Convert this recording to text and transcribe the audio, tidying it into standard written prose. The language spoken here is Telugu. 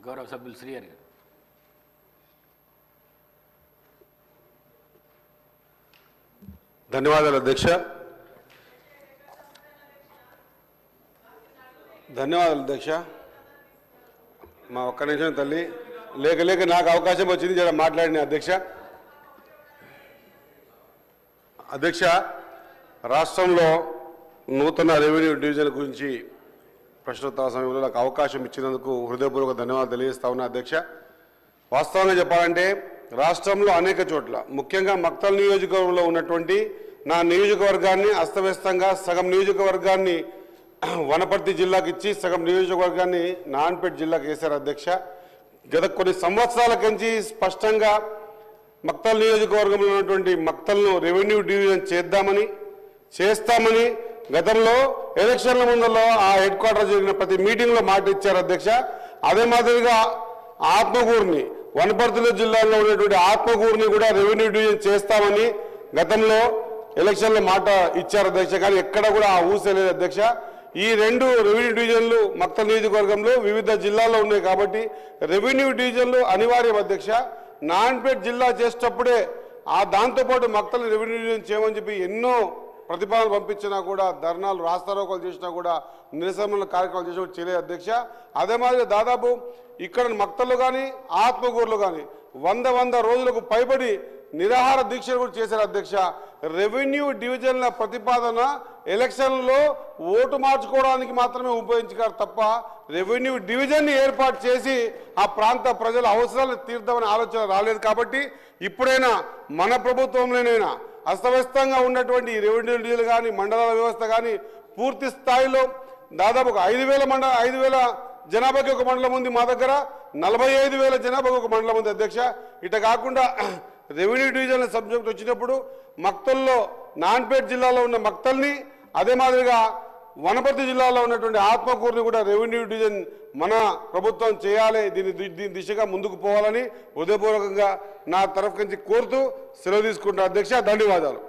గౌరవ సభ్యులు శ్రీహరి గారు. ధన్యవాదాలు అధ్యక్ష. మా ఒక్క నిమిషం తల్లి, లేక నాకు అవకాశం వచ్చింది జర మాట్లాడిన అధ్యక్ష. రాష్ట్రంలో నూతన రెవెన్యూ డివిజన్ గురించి ప్రశ్నోత్తర సమయంలో నాకు అవకాశం ఇచ్చినందుకు హృదయపూర్వక ధన్యవాదాలు తెలియజేస్తా ఉన్నా అధ్యక్ష. వాస్తవంగా చెప్పాలంటే రాష్ట్రంలో అనేక చోట్ల, ముఖ్యంగా మక్తల్ నియోజకవర్గంలో ఉన్నటువంటి నా నియోజకవర్గాన్ని అస్తవ్యస్తంగా సగం నియోజకవర్గాన్ని వనపర్తి జిల్లాకు ఇచ్చి సగం నియోజకవర్గాన్ని నారాయణపేట జిల్లాకు వేశారు అధ్యక్ష. గత కొన్ని సంవత్సరాల నుంచి స్పష్టంగా మక్తల్ నియోజకవర్గంలో ఉన్నటువంటి మక్తల్ను రెవెన్యూ డివిజన్ చేస్తామని గతంలో ఎలక్షన్ల ముందులో ఆ హెడ్ క్వార్టర్ జరిగిన ప్రతి మీటింగ్లో మాట ఇచ్చారు అధ్యక్ష. అదే మాదిరిగా ఆత్మకూరుని, వనపర్తి జిల్లాలో ఉన్నటువంటి ఆత్మకూరుని కూడా రెవెన్యూ డివిజన్ చేస్తామని గతంలో ఎలక్షన్లో మాట ఇచ్చారు అధ్యక్ష. కానీ ఎక్కడ కూడా ఆ ఊసేలేదు అధ్యక్ష. ఈ రెండు రెవెన్యూ డివిజన్లు మక్తల్ నియోజకవర్గంలో వివిధ జిల్లాల్లో ఉన్నాయి కాబట్టి రెవెన్యూ డివిజన్లు అనివార్యం అధ్యక్ష. నారాయణపేట జిల్లా చేసేటప్పుడే దాంతోపాటు మక్తల్ రెవెన్యూ డివిజన్ చేయమని చెప్పి ఎన్నో ప్రతిపాదనలు పంపించినా కూడా, ధర్నాలు రాస్తారోకోలు చేసినా కూడా, నిరసనల కార్యక్రమాలు చేసినా చేయలేదు అధ్యక్ష. అదే మాదిరిగా దాదాపు ఇక్కడ మక్తల్లో కానీ ఆత్మకూరులో కానీ 100 రోజులకు పైబడి నిరాహార దీక్షలు కూడా చేశారు అధ్యక్ష. రెవెన్యూ డివిజన్ల ప్రతిపాదన ఎలక్షన్లో ఓటు మార్చుకోవడానికి మాత్రమే ఉపయోగించారు తప్ప రెవెన్యూ డివిజన్ని ఏర్పాటు చేసి ఆ ప్రాంత ప్రజల అవసరాలను తీర్దామనే ఆలోచన రాలేదు. కాబట్టి ఇప్పుడైనా మన ప్రభుత్వంలోనైనా అస్తవ్యస్తంగా ఉన్నటువంటి రెవెన్యూ డివిజన్లు కానీ మండలాల వ్యవస్థ కానీ పూర్తి స్థాయిలో దాదాపు 5,000 జనాభాకి ఒక మండలం ఉంది. మా దగ్గర 45,000 జనాభాకి ఒక మండలం ఉంది అధ్యక్ష. ఇట కాకుండా రెవెన్యూ డివిజన్ల సబ్జెక్ట్ వచ్చినప్పుడు మక్తల్లో నారాయణపేట జిల్లాలో ఉన్న మక్తల్ని, అదే మాదిరిగా వనపర్తి జిల్లాలో ఉన్నటువంటి ఆత్మకూరుని కూడా రెవెన్యూ డివిజన్ మన ప్రభుత్వం చేయాలి, దీని దిశగా ముందుకు పోవాలని హృదయపూర్వకంగా నా తరఫు నుంచి కోరుతూ సెలవు తీసుకుంటా అధ్యక్ష. ధన్యవాదాలు.